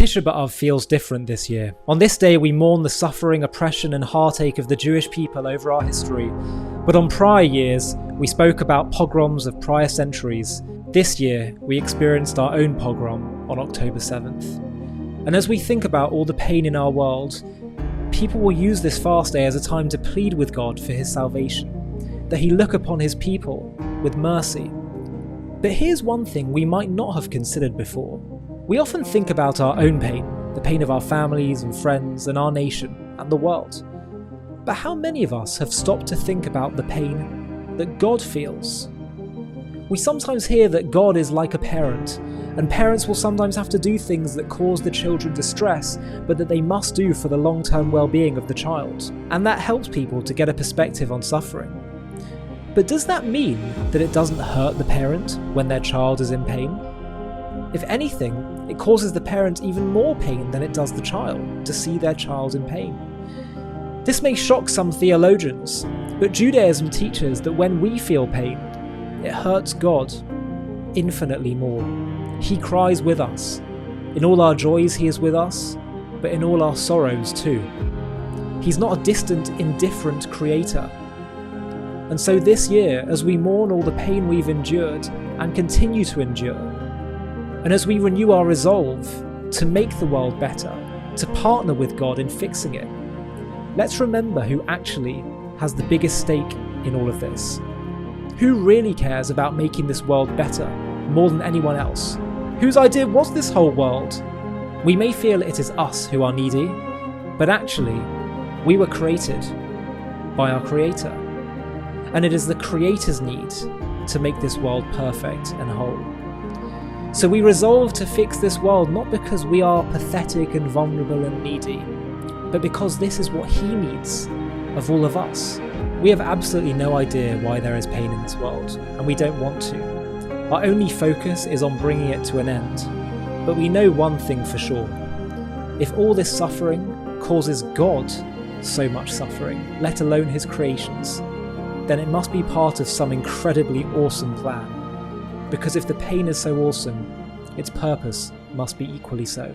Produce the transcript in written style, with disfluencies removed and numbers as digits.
Tisha B'Av feels different this year. On this day we mourn the suffering, oppression and heartache of the Jewish people over our history, but on prior years we spoke about pogroms of prior centuries. This year we experienced our own pogrom on October 7th. And as we think about all the pain in our world, people will use this fast day as a time to plead with God for his salvation, that he look upon his people with mercy. But here's one thing we might not have considered before. We often think about our own pain, the pain of our families and friends and our nation and the world. But how many of us have stopped to think about the pain that God feels? We sometimes hear that God is like a parent, and parents will sometimes have to do things that cause the children distress, but that they must do for the long-term well-being of the child. And that helps people to get a perspective on suffering. But does that mean that it doesn't hurt the parent when their child is in pain? If anything, it causes the parent even more pain than it does the child to see their child in pain. This may shock some theologians, but Judaism teaches that when we feel pain, it hurts God infinitely more. He cries with us. In all our joys he is with us, but in all our sorrows too. He's not a distant, indifferent creator. And so this year, as we mourn all the pain we've endured and continue to endure, and as we renew our resolve to make the world better, to partner with God in fixing it, let's remember who actually has the biggest stake in all of this. Who really cares about making this world better more than anyone else? Whose idea was this whole world? We may feel it is us who are needy, but actually, we were created by our Creator. And it is the Creator's need to make this world perfect and whole. So we resolve to fix this world not because we are pathetic and vulnerable and needy, but because this is what He needs of all of us. We have absolutely no idea why there is pain in this world, and we don't want to. Our only focus is on bringing it to an end. But we know one thing for sure. If all this suffering causes God so much suffering, let alone His creations, then it must be part of some incredibly awesome plan. Because if the pain is so awesome, its purpose must be equally so.